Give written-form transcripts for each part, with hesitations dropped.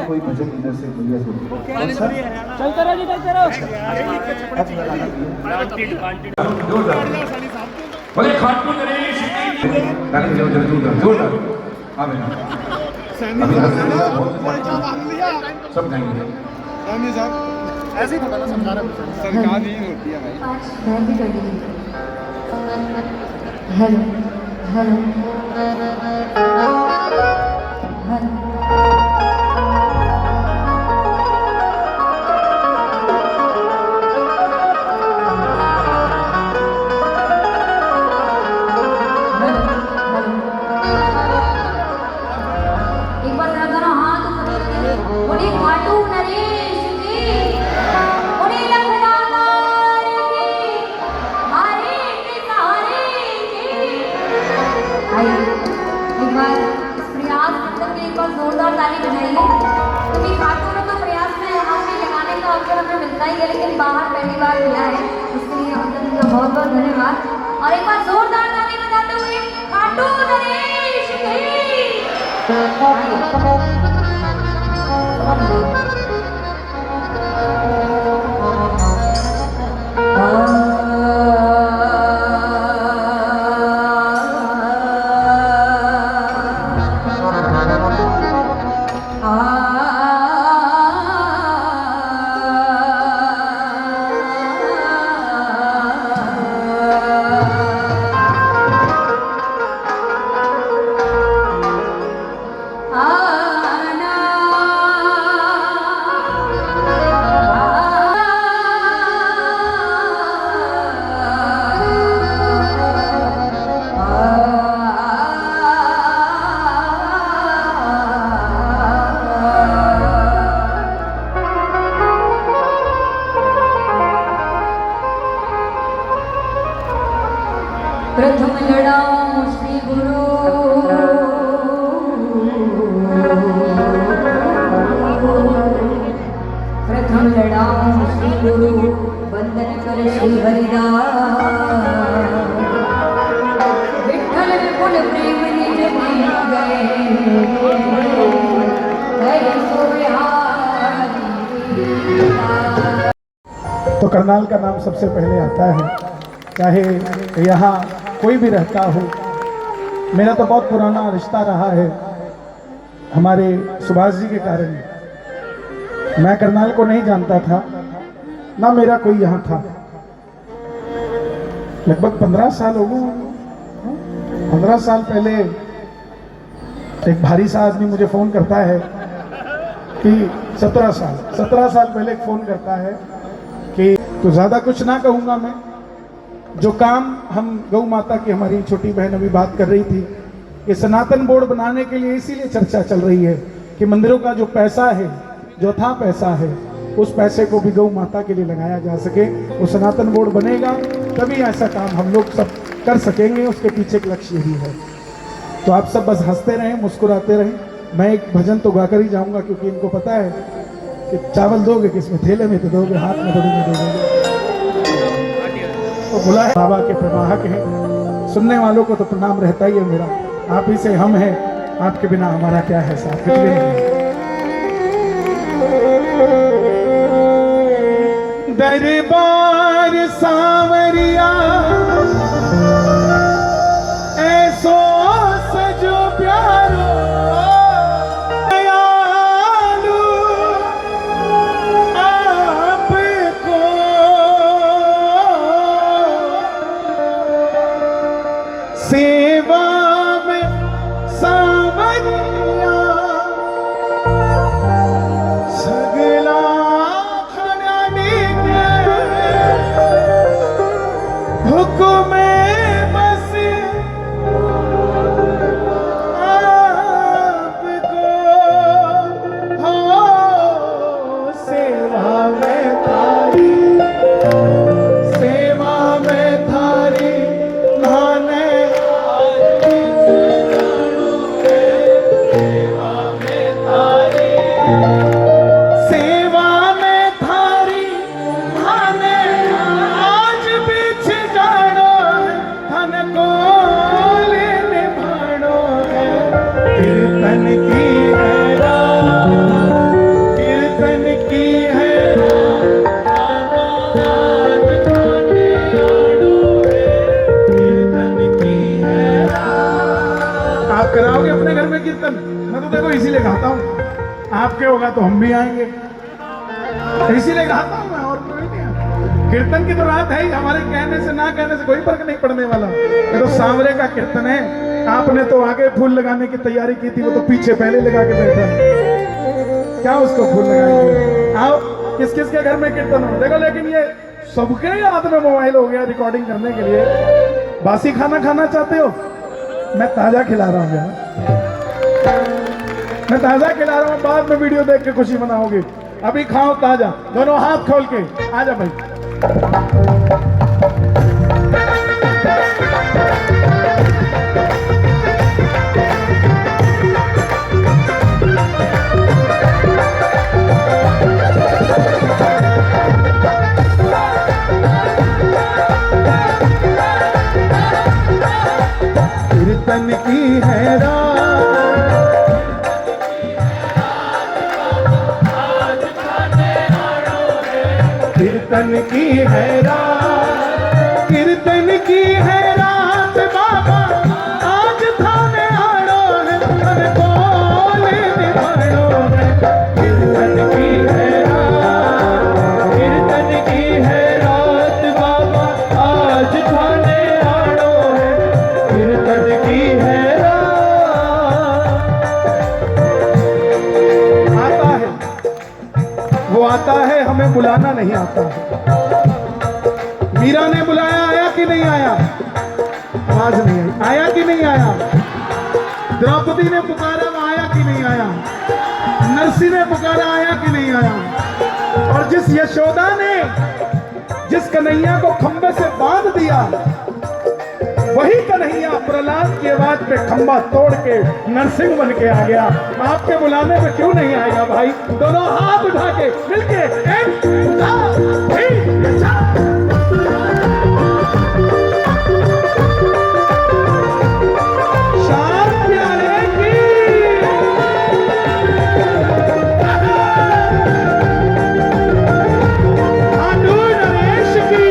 कोई भजन इधर से भैया को चलते रहो जी, चलते रहो। बोले खाटू नरेश जोरदार हाँ बेटा सब गाएंगे ऐसे ही था ना सरकार ही होती है भाई। मैं भी कर दूँगी। हेलो हेलो हेलो जोरदार ताली बजाइए क्योंकि खाटू का प्रयास में हमें लगाने का अवसर हमें मिलता ही है, लेकिन बाहर पहली बार मिला है, उसके लिए हम सभी का बहुत बहुत धन्यवाद। और एक बार जोरदार ताली बजाते हुए खाटू नरेश प्रथम लड़ाऊं श्री गुरु प्रथम लड़ाऊं श्री गुरु वंदन कर श्री हरिदास विठ्ठल विपुल प्रेम निज दीन गए सो तो करनाल का नाम सबसे पहले आता है, चाहे यहाँ कोई भी रहता हो। मेरा तो बहुत पुराना रिश्ता रहा है हमारे सुभाष जी के कारण। मैं करनाल को नहीं जानता था, ना मेरा कोई यहाँ था। लगभग 15 साल हो गए। 15 साल पहले एक भारी सा आदमी मुझे फोन करता है कि 17 साल पहले फोन करता है कि तो ज्यादा कुछ ना कहूंगा मैं, जो काम हम गौ माता की हमारी छोटी बहन अभी बात कर रही थी कि सनातन बोर्ड बनाने के लिए इसीलिए चर्चा चल रही है कि मंदिरों का जो पैसा है, जो था पैसा है, उस पैसे को भी गौ माता के लिए लगाया जा सके। वो सनातन बोर्ड बनेगा तभी ऐसा काम हम लोग सब कर सकेंगे, उसके पीछे एक लक्ष्य भी है। तो आप सब बस हंसते रहें, मुस्कुराते रहें। मैं एक भजन तो गाकर ही जाऊंगा क्योंकि इनको पता है कि चावल दोगे किसमें, थैले में तो दोगे, हाथ में थोड़ी में दोगे। तो बुला है बाबा के प्रवाहक हैं, सुनने वालों को तो प्रणाम रहता ही है मेरा। आप ही से हम हैं, आपके बिना हमारा क्या है साथ। कुछ भी नहीं। दरबार सांवरिया ऐसो सजो प्यारो दयालु आपको सेवा में सांवरिया आपके होगा तो हम भी आएंगे, इसीलिए गाता हूँ मैं, और कोई नहीं है। कीर्तन की तो रात है ही, हमारे कहने से ना कहने से कोई फर्क नहीं पड़ने वाला। ये तो सांवरे का कीर्तन है। आपने तो आगे फूल लगाने की तैयारी की थी, वो तो पीछे पहले लगा के बैठा है। क्या उसको फूल लगाएंगे? आओ, किस किस के घर में कीर्तन हो देखो। लेकिन ये सबके हाथ में मोबाइल हो गया रिकॉर्डिंग करने के लिए। बासी खाना खाना चाहते हो? मैं ताजा खिला रहा हूँ यार, मैं ताजा खिला रहा हूँ, बाद में वीडियो देख के खुशी मनाओगे। अभी खाओ ताजा, दोनों हाथ खोल के। आजा भाई। कीर्तन की है कीर्तन की है रात, कीर्तन की है रात बाबा आज थाने आड़ो है, मन बोले निभाड़ो है। कीर्तन की है रात, कीर्तन की है रात बाबा आज थाने आड़ो है, कीर्तन की है रात। आता है वो, आता है, हमें बुलाना नहीं आता है। मीरा ने बुलाया, आया कि नहीं आया? आवाज नहीं आई, आया कि नहीं आया? द्रौपदी ने पुकारा, वो आया कि नहीं आया? नरसी ने पुकारा, आया कि नहीं आया? और जिस यशोदा ने जिस कन्हैया को खंबे से बांध दिया, वही कन्हैया प्रहलाद की आवाज पे खंबा तोड़ के नरसिंह बन के आ गया। आपके बुलाने पे क्यों नहीं आएगा भाई? दोनों हाथ उठा के मिलके एक, दो, तीन, चार। शाम प्यारे की आडू नरेश की।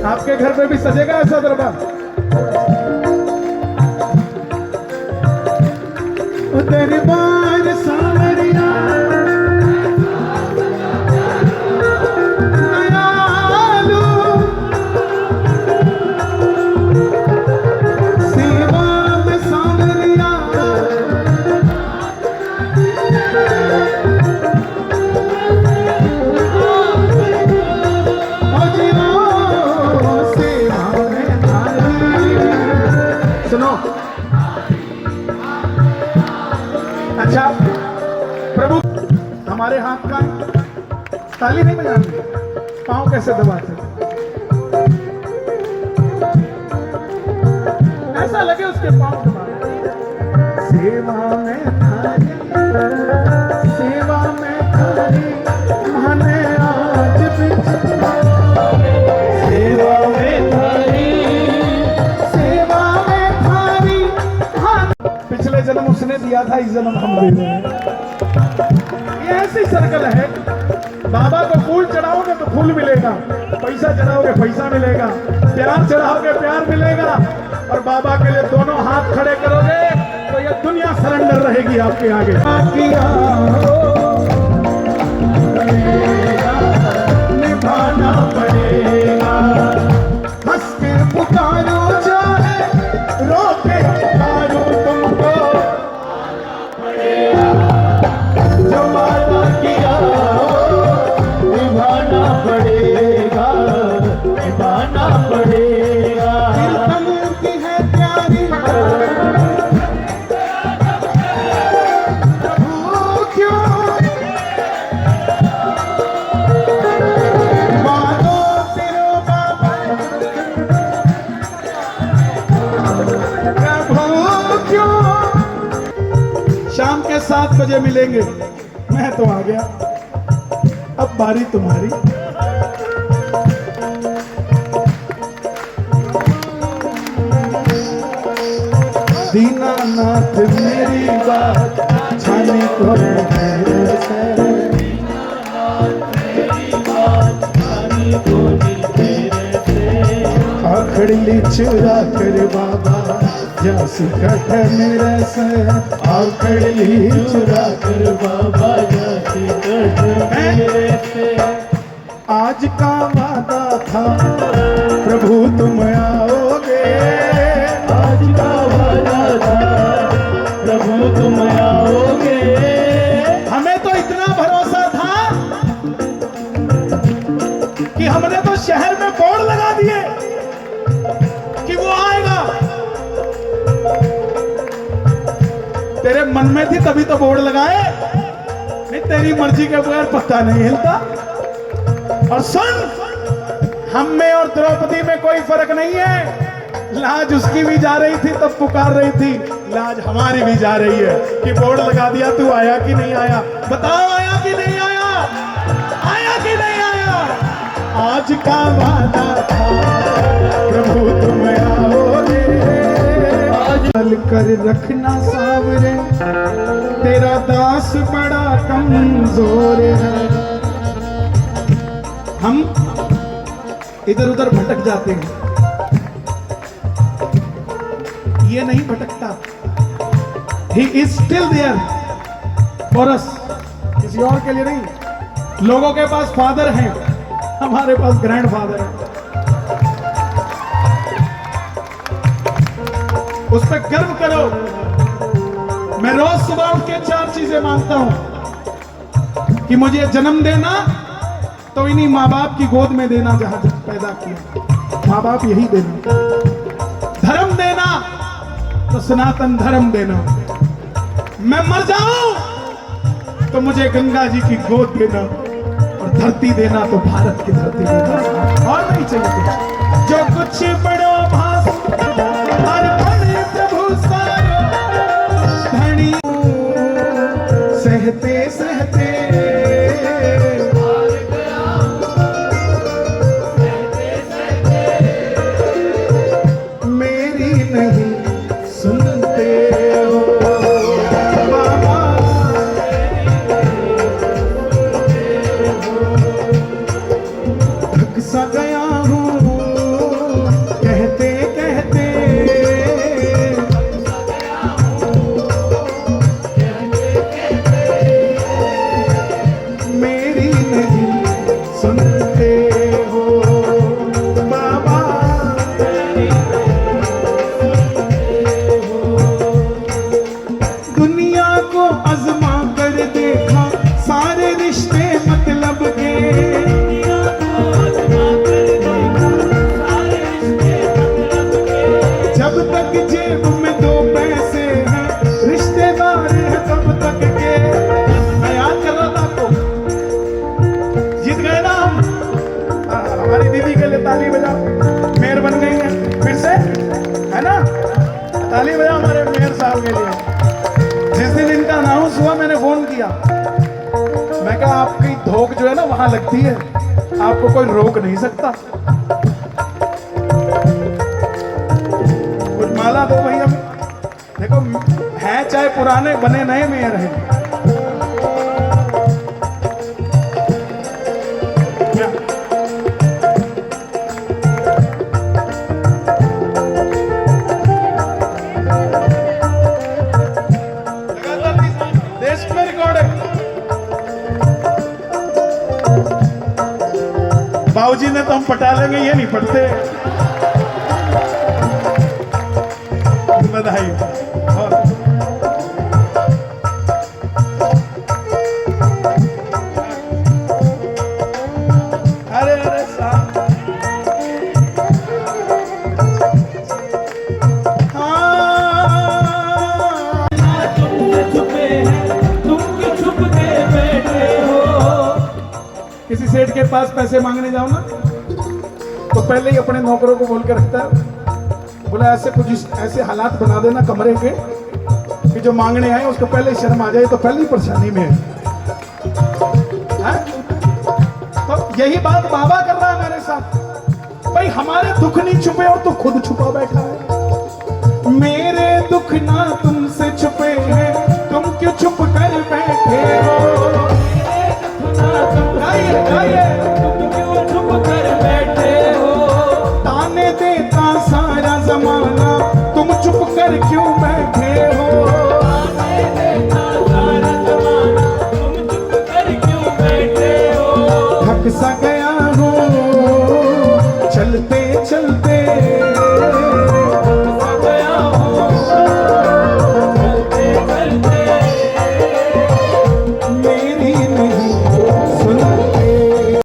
आपके घर में भी सजेगा ऐसा दरबार? तेरी बार सावरिया दयालु, सेवा में सावरिया सुनो। अच्छा प्रभु, हमारे हाथ का ताली नहीं बजानी, पाँव कैसे दबाते? ऐसा लगे उसके पाँव दबाते। सेवा में थारी, सेवा में थारी माने आज बिच, सेवा में थारी, सेवा में थारी। पिछले जन्म उसने दिया था, इस जन्म हम दे रहे हैं। ये ऐसी सर्कल है। बाबा को फूल चढ़ाओगे तो फूल मिलेगा, पैसा चढ़ाओगे पैसा मिलेगा, प्यार चढ़ाओगे प्यार मिलेगा, और बाबा के लिए दोनों हाथ खड़े करोगे तो ये दुनिया सरेंडर रहेगी आपके आगे। निभाना पड़ेगा, हंस के पुकारो चाहे रो के पुकारो, तुमको जो वादा किया निभाना पड़ेगा, निभाना पड़ेगा। कीर्तन की है प्यारी प्रभु क्यों मानो तेरो बाबा, प्रभु क्यों। शाम के 7 बजे मिलेंगे। मैं तो आ गया, अब बारी तुम्हारी। दीनानाथ मेरी बात जाने को कैसे आखड़ी चुरा कर बाबा जा सिकट मेरे से आखड़ी चुरा कर बाबा जा सिकट मेरे से आज का वादा था प्रभु तुम आओगे आज का वादा था प्रभु तुम आओगे हमें तो इतना भरोसा था कि हमने तो शहर में बोर्ड लगा दिए कि वो आएगा तेरे मन में थी तभी तो बोर्ड लगाए नहीं तेरी मर्जी के बगैर पत्ता नहीं हिलता और सुन हम में और द्रौपदी में कोई फर्क नहीं है लाज उसकी भी जा रही थी तब पुकार रही थी लाज हमारी भी जा रही है कि बोर्ड लगा दिया तू आया कि नहीं आया बताओ आया कि नहीं आया आया कि नहीं आया आज का वादा था प्रभु तुम आओगे आज चल कर रखना सावरे तेरा दास बड़ा कमजोर है हम इधर उधर भटक जाते हैं ये नहीं भटकता ही is still there for us किसी और के लिए नहीं लोगों के पास फादर हैं हमारे पास ग्रैंड फादर है उस पर गर्व करो मैं रोज सुबह उठ के 4 चीजें मांगता हूं कि मुझे जन्म देना तो इन्हीं माँ बाप की गोद में देना जहां पैदा किया माँ बाप यही देना धर्म देना तो सनातन धर्म देना मैं मर जाऊं तो मुझे गंगा जी की गोद देना और धरती देना तो भारत की धरती देना और नहीं चाहिए जो कुछ बड़ो भास हर बड़े प्रभु सारो धनी सहते सहते ताली बजाओ मेयर बन गई है फिर से है ना ताली बजाओ हमारे मेयर साहब के लिए जिस दिन इनका अनाउंस हुआ मैंने फोन किया मैं कहा आपकी धोख जो है ना वहां लगती है आपको कोई रोक नहीं सकता कुछ माला दो भैया देखो है चाहे पुराने बने नए मेयर हैं बाबूजी ने तो हम पटा लेंगे ये नहीं पढ़ते बधाई अरे अरे साहब किसी सेठ के पास पैसे मांगने जाओ ना तो पहले ही अपने नौकरों को बोल के रखता है बोला ऐसे कुछ ऐसे हालात बना देना कमरे के कि जो मांगने आए उसको पहले ही शर्म आ जाए तो पहली परेशानी में है? तो यही बात बाबा कर रहा है मेरे साथ भाई हमारे दुख नहीं छुपे और तू खुद छुपा बैठा है मेरे दुख ना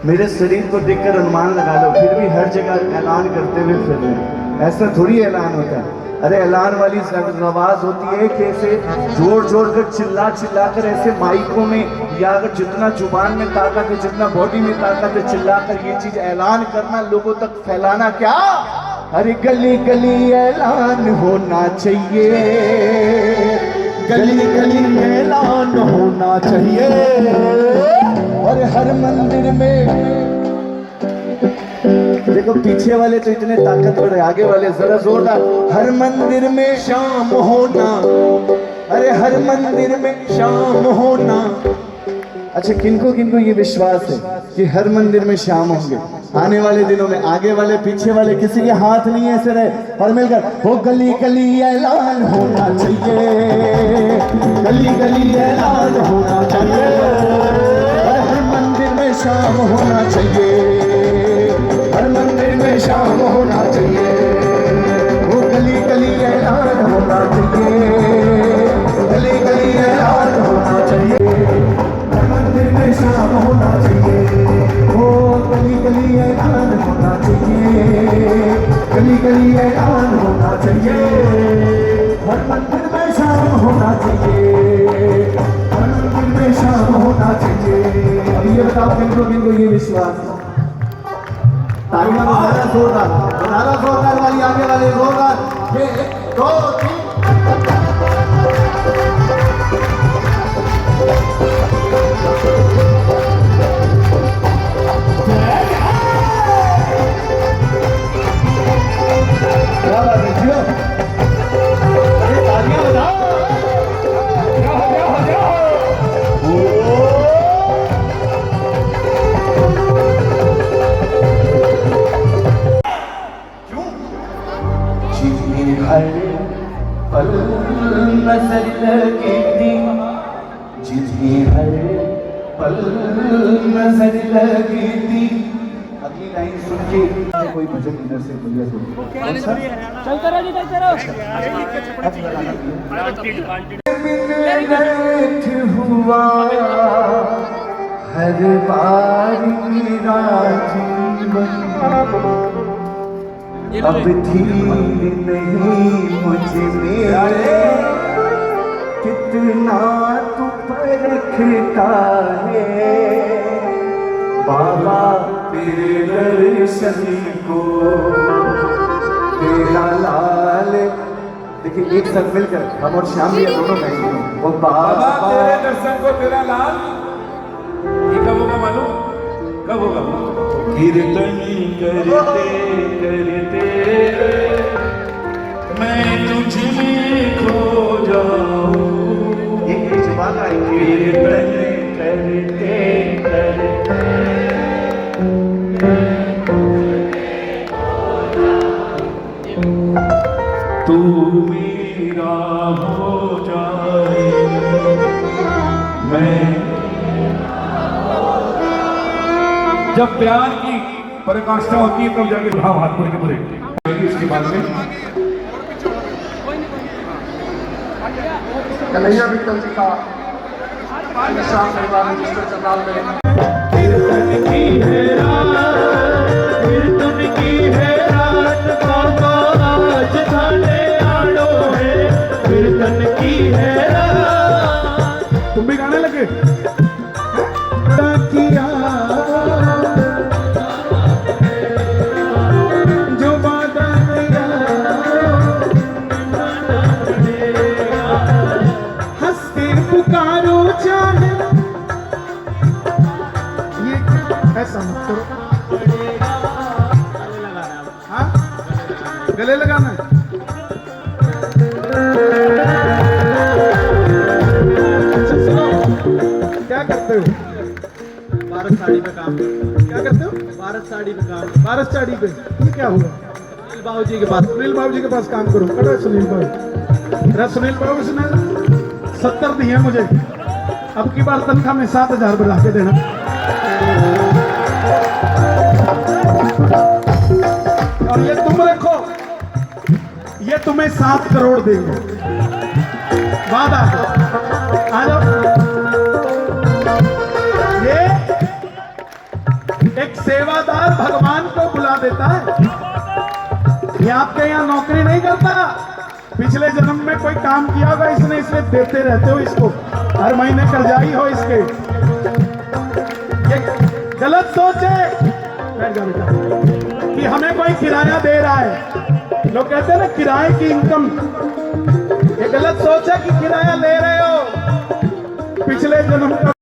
मेरे शरीर को देखकर अनुमान लगा लो, फिर भी हर जगह ऐलान करते हुए फिर रहे हैं। ऐसा थोड़ी ऐलान होता है। अरे ऐलान वाली आवाज होती है कि ऐसे जोर जोर कर चिल्ला चिल्ला कर ऐसे माइकों में, या अगर जितना जुबान में ताकत है, जितना बॉडी में ताकत है, चिल्ला कर ये चीज ऐलान करना, लोगों तक फैलाना। क्या अरे गली गली ऐलान होना चाहिए, गली गली ऐलान होना चाहिए। और हर मंदिर में देखो, पीछे वाले तो इतने ताकतवर है, आगे वाले जरा जोरदार। हर मंदिर में शाम होना, अरे हर मंदिर में शाम होना। अच्छा, किनको किनको ये विश्वास है कि हर मंदिर में शाम होंगे आने वाले दिनों में? आगे वाले पीछे वाले किसी के हाथ नहीं ऐसे रहे और मिलकर वो गली गली ऐलान होना चाहिए, गली गली ऐलान होना चाहिए। हर मंदिर में शाम होना चाहिए, हर मंदिर में शाम होना चाहिए। वो गली गली ऐलान होना चाहिए, गली गली ऐलान होना चाहिए। हर मंदिर में शाम होना चाहिए, वो गली गली ऐलान होना चाहिए, गली गली ऐलान होना चाहिए। हर मंदिर में शाम होना चाहिए, हर मंदिर में शाम होना चाहिए। अब ये बताओ किनको ये विश्वास है? तालियां बजाना जोरदार, बनाना जोरदार वाली, आगे वाले जोरदार। 1 2 3। क्या बात है जियो, अरे तालियां बजाओ। हर पल नजर लगी थी, जिन्हें हर पल नजर लगी थी। अगली लाइन सुन के कोई भजन इधर से बोलिए तो चलते रहो जी, चलते रहो। हुआ हर बार मेरा जीवन, अब धीर नहीं मुझे मेरे, कितना तू परखता है बाबा तेरे दर्शन को, तेरा लाल। देखिए एक साथ मिलकर हम और श्याम ये दोनों गाएंगे, वो बाबा तेरे दर्शन को तेरा लाल। ये कब होगा मालूम? कब होगा? कीर्तन करते करते मैं तुझ में खो जाऊं। एक जुबान आएंगे। कीर्तन करते करते तू मेरा हो जाए, मैं जब प्यार की पराकाष्ठा होती है तब जाके भाव हाथ पूरे के पूरे। इसके बाद में कन्हैया विठल जी का शाम परिवार में जिसके चंदाल में कीर्तन की है रात, कीर्तन की है रात, बाबा आज थाने आड़ो है, कीर्तन की है रात। तुम भी गाने लगे किया जो वादा किया, हंसते पुकारो चाहे। ये ऐसा मत करो, हाँ गले लगाना है। अच्छा सुनो, क्या करते हो? भारत साड़ी पे काम, क्या करते हो? भारत साड़ी पे काम, भारत साड़ी पे। ये क्या हुआ? सुनील बाबू जी के पास। सुनील बाबू जी के पास काम करो। अरे सुनील बाबू, अरे सुनील बाबू ने 70 दिए मुझे, अब की बार तनख्वाह में 7,000 बढ़ा के देना। और ये तुम रखो, ये तुम्हें 7 करोड़ देंगे, वादा। आ जाओ। ये देता है? ये आपके यहाँ नौकरी नहीं करता, पिछले जन्म में कोई काम किया होगा इसने, इसलिए देते रहते हो इसको, हर महीने कर्जाई हो इसके। ये गलत सोच है, बैठ जा बेटा, कि हमें कोई किराया दे रहा है। लोग कहते हैं ना किराए की इनकम, ये गलत सोच है कि किराया ले रहे हो, पिछले जन्म का